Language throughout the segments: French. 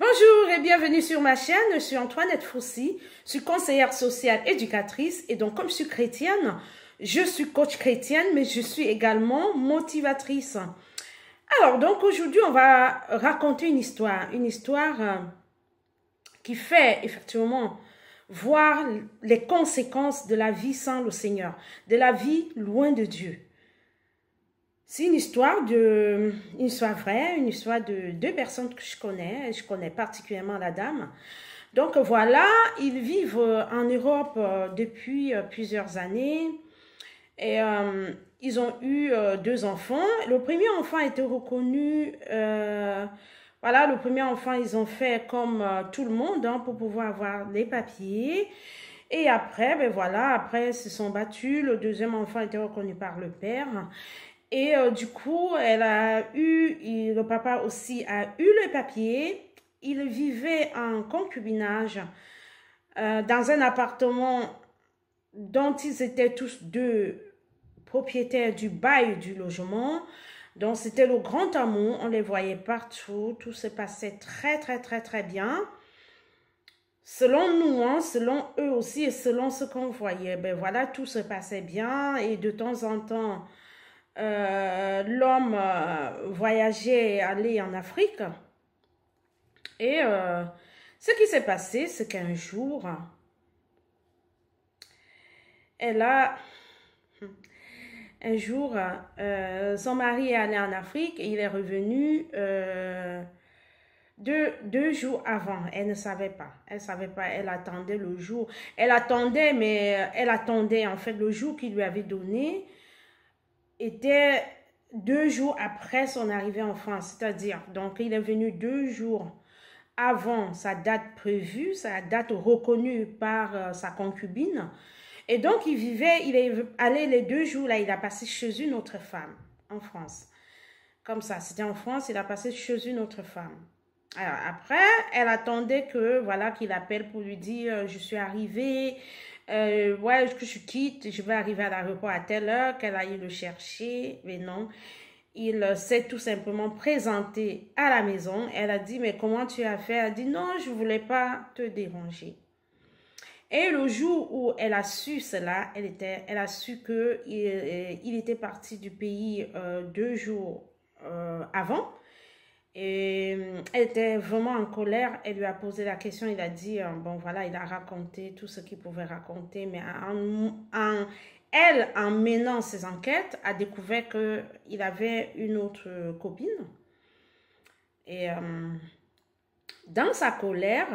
Bonjour et bienvenue sur ma chaîne, je suis Antoinette Foussi, je suis conseillère sociale éducatrice et donc comme je suis chrétienne, je suis coach chrétienne mais je suis également motivatrice. Alors donc aujourd'hui on va raconter une histoire qui fait effectivement voir les conséquences de la vie sans le Seigneur, de la vie loin de Dieu. C'est une histoire vraie, une histoire de deux personnes que je connais particulièrement la dame. Donc voilà, ils vivent en Europe depuis plusieurs années et ils ont eu deux enfants. Le premier enfant a été reconnu, voilà, le premier enfant ils ont fait comme tout le monde pour pouvoir avoir les papiers. Et après, ben voilà, après ils se sont battus, le deuxième enfant a été reconnu par le père. Et du coup, le papa aussi a eu le papier. Il vivait en concubinage dans un appartement dont ils étaient tous deux propriétaires du bail du logement. Donc, c'était le grand amour. On les voyait partout. Tout se passait très, très, très, très bien. Selon nous, selon eux aussi et selon ce qu'on voyait, ben voilà, tout se passait bien. Et de temps en temps, l'homme voyageait et allait en Afrique. Et ce qui s'est passé, c'est qu'un jour, son mari est allé en Afrique et il est revenu deux jours avant. Elle ne savait pas. Elle savait pas. Elle attendait le jour. Elle attendait en fait le jour qu'il lui avait donné. Était 2 jours après son arrivée en France, c'est-à-dire, donc il est venu 2 jours avant sa date prévue, sa date reconnue par sa concubine, et donc il est allé les 2 jours là, il a passé chez une autre femme en France, comme ça, c'était en France, il a passé chez une autre femme. Alors après, elle attendait que voilà qu'il appelle pour lui dire je suis arrivée. Ouais, que je quitte, je vais arriver à l'aéroport à telle heure, qu'elle aille le chercher. Mais non, il s'est tout simplement présenté à la maison. Elle a dit, mais comment tu as fait? Elle a dit, non, je ne voulais pas te déranger. Et le jour où elle a su cela, elle a su qu'il était parti du pays 2 jours avant. Et elle était vraiment en colère. Elle lui a posé la question. Il a dit, bon voilà, il a raconté tout ce qu'il pouvait raconter. Mais en menant ses enquêtes, a découvert qu'il avait une autre copine. Et dans sa colère,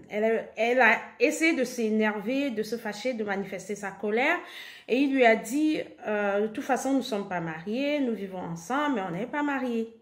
elle a essayé de s'énerver, de se fâcher, de manifester sa colère. Et il lui a dit, de toute façon, nous ne sommes pas mariés, nous vivons ensemble, mais on n'est pas mariés.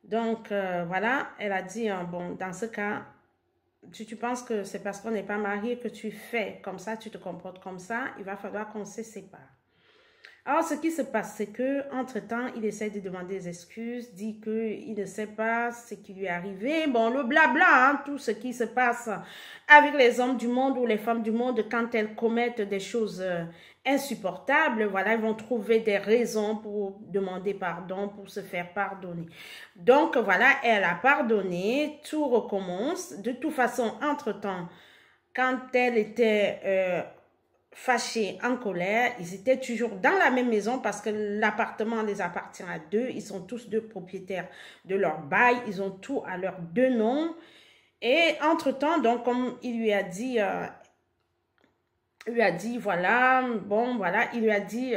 Donc, voilà, elle a dit, bon, dans ce cas, tu penses que c'est parce qu'on n'est pas marié que tu fais comme ça, tu te comportes comme ça, il va falloir qu'on se sépare. Alors, ce qui se passe, c'est que entre-temps, il essaie de demander des excuses, dit qu'il ne sait pas ce qui lui est arrivé. Bon, le blabla, tout ce qui se passe avec les hommes du monde ou les femmes du monde quand elles commettent des choses insupportables, voilà, ils vont trouver des raisons pour demander pardon, pour se faire pardonner. Donc, voilà, elle a pardonné, tout recommence. De toute façon, entre-temps, quand elle était fâchés, en colère, ils étaient toujours dans la même maison parce que l'appartement les appartient à deux, ils sont tous deux propriétaires de leur bail, ils ont tout à leurs deux noms. Et entre-temps, donc comme il lui a dit, voilà, bon, voilà, il lui a dit,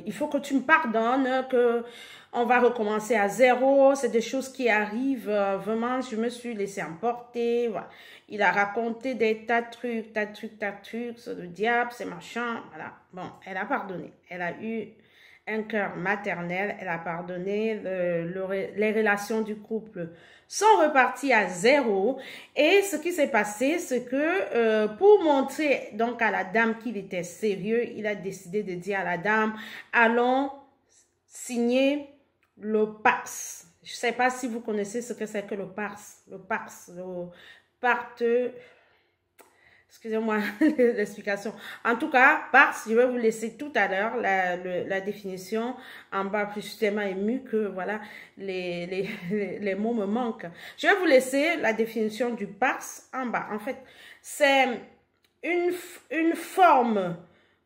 il faut que tu me pardonnes, que on va recommencer à zéro, c'est des choses qui arrivent, vraiment, je me suis laissé emporter, voilà. Il a raconté des tas de trucs, c'est le diable, c'est machin, voilà. Bon, elle a pardonné, elle a eu un cœur maternel, elle a pardonné, les relations du couple sont reparties à zéro. Et ce qui s'est passé, c'est que pour montrer donc à la dame qu'il était sérieux, il a décidé de dire à la dame, allons signer le PACS. Je ne sais pas si vous connaissez ce que c'est que le PACS. Le PACS, le pacte, Excusez-moi l'explication. En tout cas, Pars, je vais vous laisser tout à l'heure la définition en bas. Je suis tellement émue que voilà, les mots me manquent. Je vais vous laisser la définition du Pars en bas. En fait, c'est une forme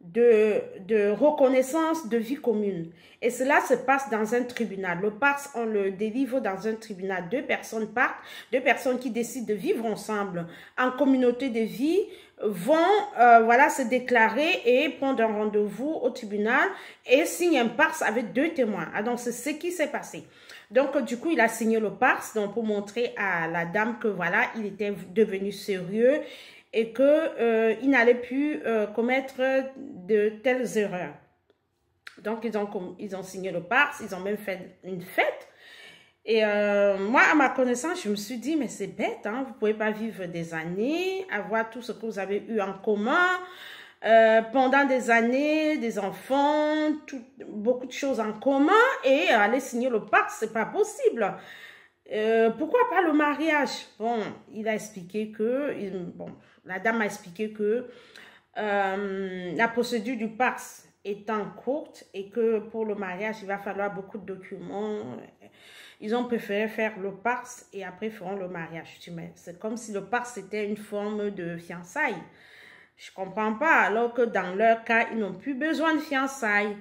de reconnaissance de vie commune. Et cela se passe dans un tribunal. Le Pars, on le délivre dans un tribunal. Deux personnes partent, deux personnes qui décident de vivre ensemble en communauté de vie vont voilà, se déclarer et prendre un rendez-vous au tribunal et signent un Pars avec deux témoins. Ah, donc, c'est ce qui s'est passé. Donc, du coup, il a signé le Pars donc, pour montrer à la dame que voilà, il était devenu sérieux et qu'il n'allait plus commettre de telles erreurs. Donc, ils ont signé le Pars, ils ont même fait une fête. Et moi, à ma connaissance, je me suis dit, mais c'est bête, hein? Vous ne pouvez pas vivre des années, avoir tout ce que vous avez eu en commun, pendant des années, des enfants, beaucoup de choses en commun, et aller signer le Pars, ce n'est pas possible. Pourquoi pas le mariage? Bon, il a expliqué que, la dame a expliqué que la procédure du Pars étant courte et que pour le mariage, il va falloir beaucoup de documents. Ils ont préféré faire le Pars et après feront le mariage. C'est comme si le Pars était une forme de fiançailles. Je ne comprends pas, alors que dans leur cas, ils n'ont plus besoin de fiançailles.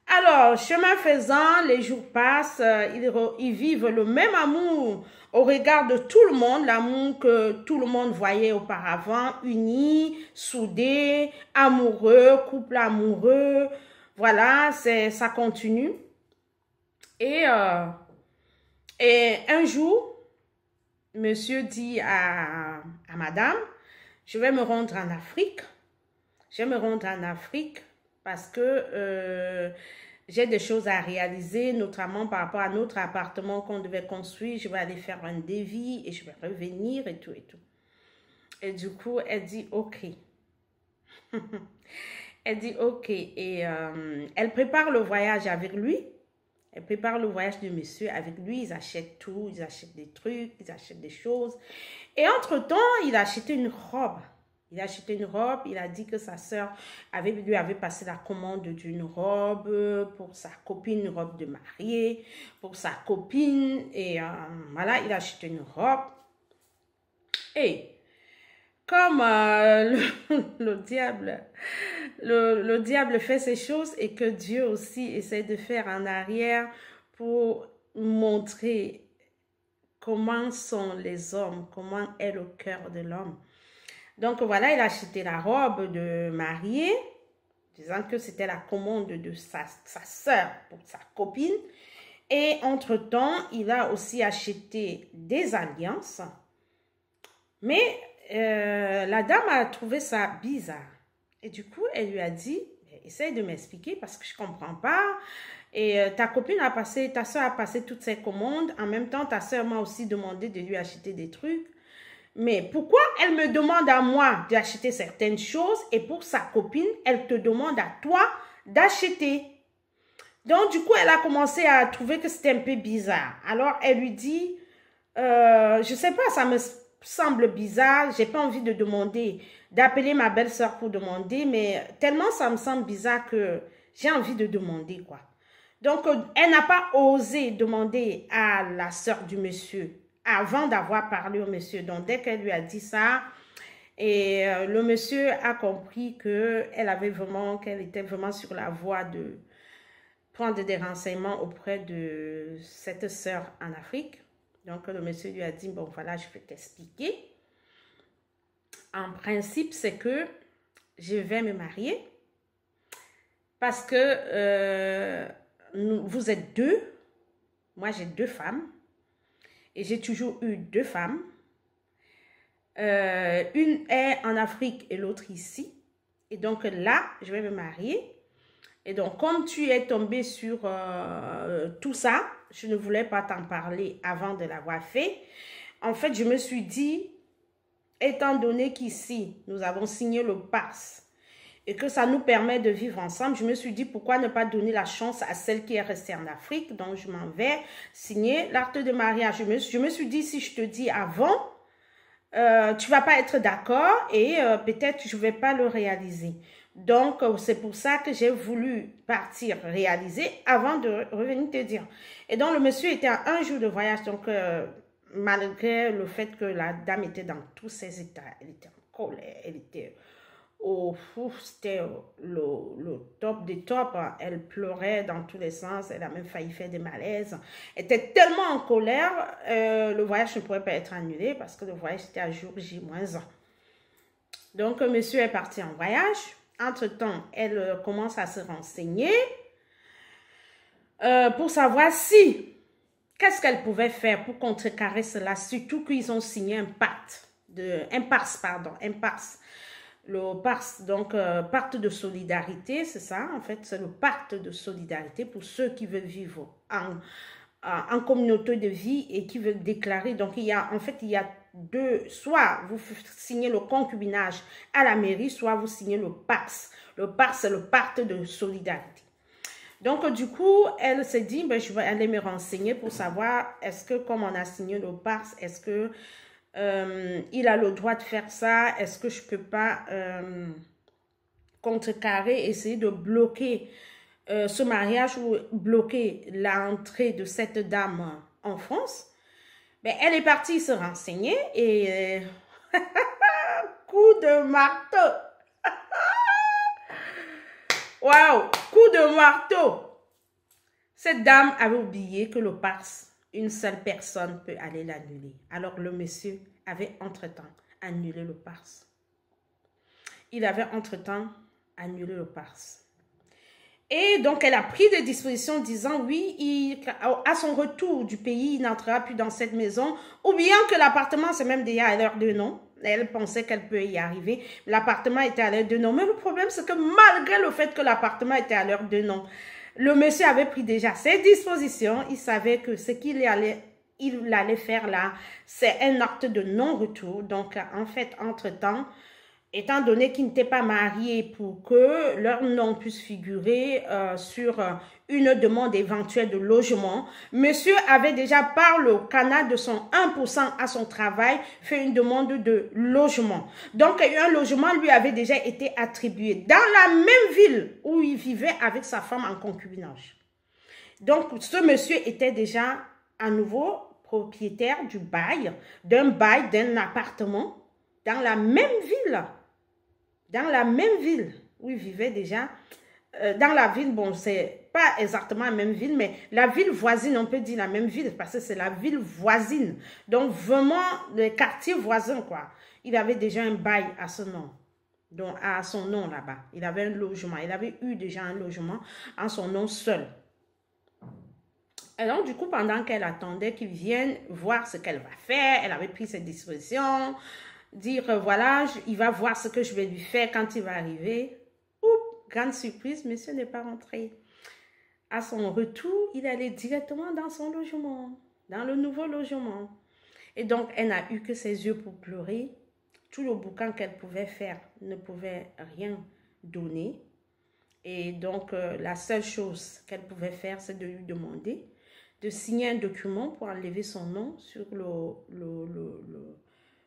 Alors, chemin faisant, les jours passent, ils vivent le même amour au regard de tout le monde, l'amour que tout le monde voyait auparavant, unis, soudés, amoureux, couple amoureux. Voilà, ça continue. Et un jour, monsieur dit à madame, je vais me rendre en Afrique. Je vais me rendre en Afrique parce que j'ai des choses à réaliser, notamment par rapport à notre appartement qu'on devait construire. Je vais aller faire un devis et je vais revenir et tout et tout. Et du coup, elle dit OK. Elle dit OK. Et elle prépare le voyage avec lui. Elle prépare le voyage du monsieur avec lui. Ils achètent tout. Ils achètent des trucs. Ils achètent des choses. Et entre-temps, il a acheté une robe. Il a acheté une robe. Il a dit que sa sœur lui avait passé la commande d'une robe pour sa copine, une robe de mariée, pour sa copine. Et voilà, il a acheté une robe. Et comme le diable fait ces choses et que Dieu aussi essaie de faire en arrière pour montrer comment sont les hommes, comment est le cœur de l'homme. Donc voilà, il a acheté la robe de mariée, disant que c'était la commande de sa sœur pour sa copine. Et entre-temps, il a aussi acheté des alliances. Mais la dame a trouvé ça bizarre. Et du coup, elle lui a dit, essaye de m'expliquer parce que je ne comprends pas. Et ta soeur a passé toutes ses commandes. En même temps, ta soeur m'a aussi demandé de lui acheter des trucs. Mais pourquoi elle me demande à moi d'acheter certaines choses et pour sa copine, elle te demande à toi d'acheter? Donc, du coup, elle a commencé à trouver que c'était un peu bizarre. Alors, elle lui dit, je ne sais pas, ça me semble bizarre. Je n'ai pas envie de demander, d'appeler ma belle-sœur pour demander, mais tellement ça me semble bizarre que j'ai envie de demander, quoi. Donc, elle n'a pas osé demander à la sœur du monsieur avant d'avoir parlé au monsieur. Donc, dès qu'elle lui a dit ça, et le monsieur a compris qu'elle était vraiment sur la voie de prendre des renseignements auprès de cette sœur en Afrique. Donc, le monsieur lui a dit, bon, voilà, je peux t'expliquer. En principe, c'est que je vais me marier parce que vous êtes deux. Moi, j'ai deux femmes. Et j'ai toujours eu deux femmes. Une est en Afrique et l'autre ici. Et donc là, je vais me marier. Et donc, comme tu es tombé sur tout ça, je ne voulais pas t'en parler avant de l'avoir fait. En fait, je me suis dit, étant donné qu'ici, nous avons signé le Pars et que ça nous permet de vivre ensemble, je me suis dit, pourquoi ne pas donner la chance à celle qui est restée en Afrique? Donc, je m'en vais signer l'acte de mariage. Je me suis dit, si je te dis avant, tu vas pas être d'accord et peut-être je vais pas le réaliser. Donc, c'est pour ça que j'ai voulu partir réaliser avant de revenir te dire. Et donc, le monsieur était à un jour de voyage. Donc, malgré le fait que la dame était dans tous ses états, elle était en colère, elle était c'était le top des tops. Elle pleurait dans tous les sens. Elle a même failli faire des malaises. Elle était tellement en colère. Le voyage ne pourrait pas être annulé parce que le voyage était à jour J-1. Donc, monsieur est parti en voyage. Entre-temps, elle commence à se renseigner pour savoir si, qu'est-ce qu'elle pouvait faire pour contrecarrer cela, surtout qu'ils ont signé un pacte, un PARS. Le PARS, donc pacte de solidarité, c'est ça, en fait, c'est le pacte de solidarité pour ceux qui veulent vivre en communauté de vie et qui veulent déclarer. Donc, il y a deux, soit vous signez le concubinage à la mairie, soit vous signez le PARS. Le PARS, c'est le pacte de solidarité. Donc, du coup, elle s'est dit, ben, je vais aller me renseigner pour savoir, est-ce que, comme on a signé le PARS, est-ce que il a le droit de faire ça? Est-ce que je peux pas contrecarrer, essayer de bloquer ce mariage ou bloquer l'entrée de cette dame en France? Ben, elle est partie se renseigner et coup de marteau. Waouh, coup de marteau. Cette dame avait oublié que le PARS, une seule personne peut aller l'annuler. Alors le monsieur avait entre-temps annulé le PARS. Il avait entre-temps annulé le PARS. Et donc, elle a pris des dispositions disant, oui, à son retour du pays, il n'entrera plus dans cette maison, ou bien que l'appartement, c'est même déjà à l'heure de non. Elle pensait qu'elle peut y arriver. L'appartement était à l'heure de non. Mais le problème, c'est que malgré le fait que l'appartement était à l'heure de non, le monsieur avait pris déjà ses dispositions. Il savait que ce qu'il allait faire là, c'est un acte de non-retour. Donc, en fait, entre-temps, étant donné qu'ils n'étaient pas mariés pour que leur nom puisse figurer sur une demande éventuelle de logement, monsieur avait déjà par le canal de son 1% à son travail fait une demande de logement. Donc un logement lui avait déjà été attribué dans la même ville où il vivait avec sa femme en concubinage. Donc ce monsieur était déjà à nouveau propriétaire du bail, d'un appartement dans la même ville. Dans la même ville où il vivait déjà, dans la ville, bon, c'est pas exactement la même ville, mais la ville voisine, on peut dire la même ville, parce que c'est la ville voisine. Donc, vraiment, le quartier voisin, quoi. Il avait déjà un bail à son nom. Donc, à son nom là-bas. Il avait un logement. Il avait eu déjà un logement en son nom seul. Et donc, du coup, pendant qu'elle attendait qu'il vienne voir ce qu'elle va faire, elle avait pris ses dispositions, dire, voilà, il va voir ce que je vais lui faire quand il va arriver. Oups, grande surprise, monsieur n'est pas rentré. À son retour, il allait directement dans son logement, dans le nouveau logement. Et donc, elle n'a eu que ses yeux pour pleurer. Tout le boucan qu'elle pouvait faire ne pouvait rien donner. Et donc, la seule chose qu'elle pouvait faire, c'est de lui demander de signer un document pour enlever son nom sur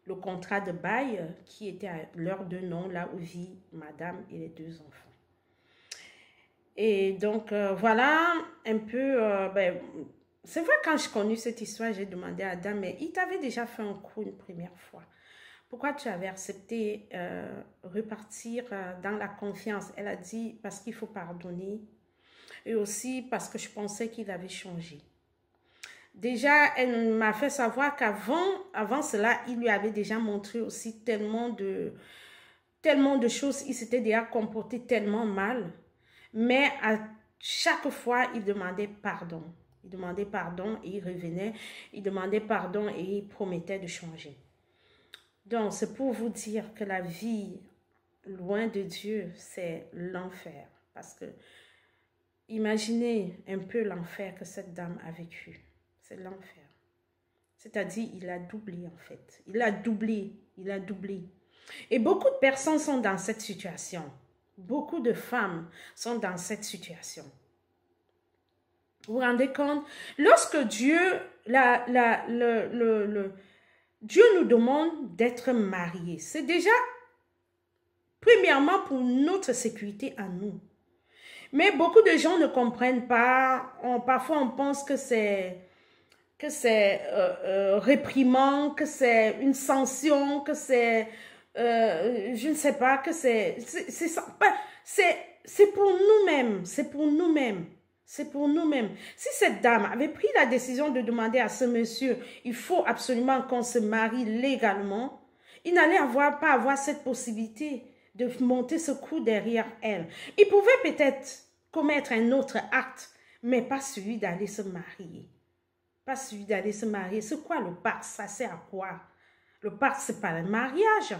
le contrat de bail qui était à l'heure de nom, là où vit madame et les deux enfants. Et donc, voilà un peu, c'est vrai, quand j'ai connu cette histoire, j'ai demandé à Adam, mais il t'avait déjà fait un coup une première fois. Pourquoi tu avais accepté repartir dans la confiance? Elle a dit, parce qu'il faut pardonner et aussi parce que je pensais qu'il avait changé. Déjà, elle m'a fait savoir qu'avant cela, il lui avait déjà montré aussi tellement de choses. Il s'était déjà comporté tellement mal. Mais à chaque fois, il demandait pardon. Il demandait pardon et il revenait. Il demandait pardon et il promettait de changer. Donc, c'est pour vous dire que la vie, loin de Dieu, c'est l'enfer. Parce que, imaginez un peu l'enfer que cette dame a vécu. C'est l'enfer. C'est-à-dire, il a doublé en fait. Il a doublé. Et beaucoup de personnes sont dans cette situation. Beaucoup de femmes sont dans cette situation. Vous vous rendez compte? Lorsque Dieu, Dieu nous demande d'être mariés. C'est déjà, premièrement, pour notre sécurité à nous. Mais beaucoup de gens ne comprennent pas. Parfois, on pense que c'est réprimant, que c'est une sanction, que c'est, je ne sais pas, que c'est pour nous-mêmes, c'est pour nous-mêmes. C'est pour nous-mêmes. Si cette dame avait pris la décision de demander à ce monsieur, il faut absolument qu'on se marie légalement, il n'allait pas avoir cette possibilité de monter ce coup derrière elle. Il pouvait peut-être commettre un autre acte, mais pas celui d'aller se marier. Pas celui d'aller se marier. C'est quoi le Pax? Ça sert à quoi? Le Pax, c'est pas un mariage.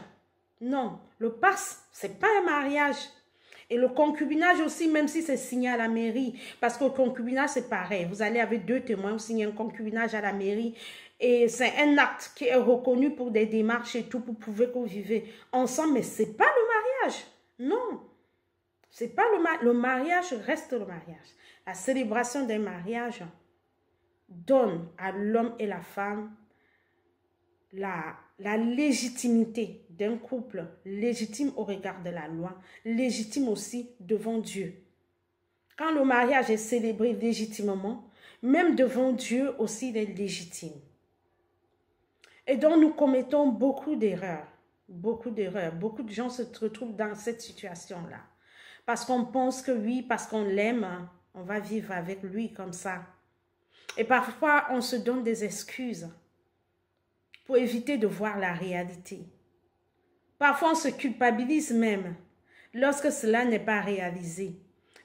Non, le Pax, c'est pas un mariage. Et le concubinage aussi, même si c'est signé à la mairie, parce que le concubinage, c'est pareil. Vous allez avec 2 témoins, vous signez un concubinage à la mairie, et c'est un acte qui est reconnu pour des démarches et tout, pour prouver que vous vivez ensemble, mais ce n'est pas le mariage. Non, c'est pas le mariage reste le mariage. La célébration d'un mariage donne à l'homme et la femme la légitimité d'un couple, légitime au regard de la loi, légitime aussi devant Dieu. Quand le mariage est célébré légitimement, même devant Dieu aussi il est légitime. Et donc nous commettons beaucoup d'erreurs, beaucoup d'erreurs. Beaucoup de gens se retrouvent dans cette situation-là. Parce qu'on pense que oui, parce qu'on l'aime, on va vivre avec lui comme ça. Et parfois, on se donne des excuses pour éviter de voir la réalité. Parfois, on se culpabilise même lorsque cela n'est pas réalisé.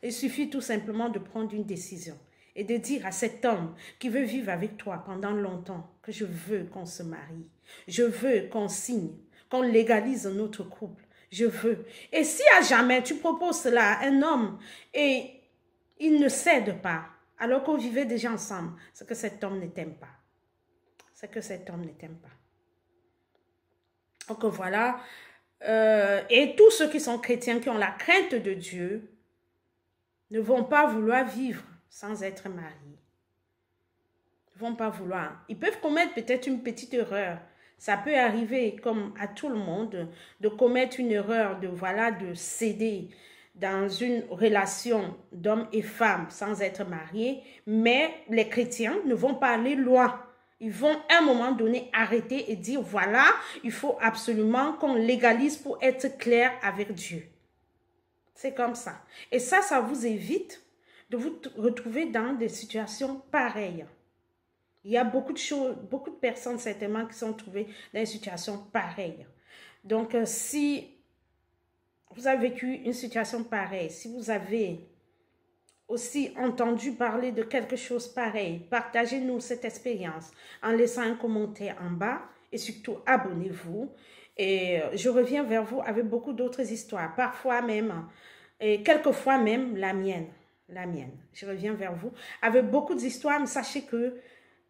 Il suffit tout simplement de prendre une décision et de dire à cet homme qui veut vivre avec toi pendant longtemps que je veux qu'on se marie. Je veux qu'on signe, qu'on légalise notre couple. Je veux. Et si à jamais tu proposes cela à un homme et il ne cède pas, alors qu'on vivait déjà ensemble, c'est que cet homme ne t'aime pas. C'est que cet homme ne t'aime pas. Donc voilà. Et tous ceux qui sont chrétiens, qui ont la crainte de Dieu, ne vont pas vouloir vivre sans être mariés. Ils ne vont pas vouloir. Ils peuvent commettre peut-être une petite erreur. Ça peut arriver, comme à tout le monde, de commettre une erreur, de céder dans une relation d'homme et femme sans être mariés. Mais les chrétiens ne vont pas aller loin. Ils vont à un moment donné arrêter et dire, voilà, il faut absolument qu'on légalise pour être clair avec Dieu. C'est comme ça. Et ça vous évite de vous retrouver dans des situations pareilles. Il y a beaucoup de personnes certainement qui sont trouvées dans des situations pareilles. Donc, si vous avez vécu une situation pareille, si vous avez aussi entendu parler de quelque chose pareil, partagez-nous cette expérience en laissant un commentaire en bas et surtout abonnez-vous. Et je reviens vers vous avec beaucoup d'autres histoires, parfois même, et quelquefois même la mienne. Je reviens vers vous avec beaucoup d'histoires, mais sachez que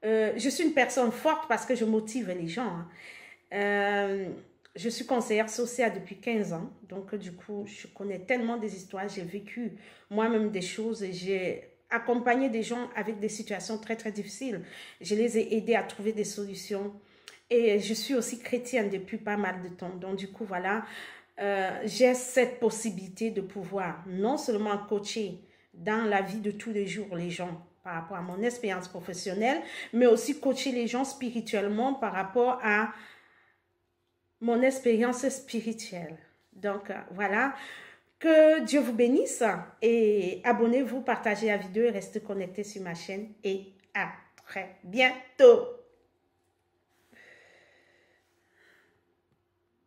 je suis une personne forte parce que je motive les gens. Je suis conseillère sociale depuis 15 ans, donc du coup, je connais tellement des histoires, j'ai vécu moi-même des choses, j'ai accompagné des gens avec des situations très très difficiles. Je les ai aidés à trouver des solutions et je suis aussi chrétienne depuis pas mal de temps, donc du coup, voilà, j'ai cette possibilité de pouvoir non seulement coacher dans la vie de tous les jours les gens par rapport à mon expérience professionnelle, mais aussi coacher les gens spirituellement par rapport à mon expérience spirituelle. Donc, voilà. Que Dieu vous bénisse et abonnez-vous, partagez la vidéo et restez connectés sur ma chaîne. Et à très bientôt.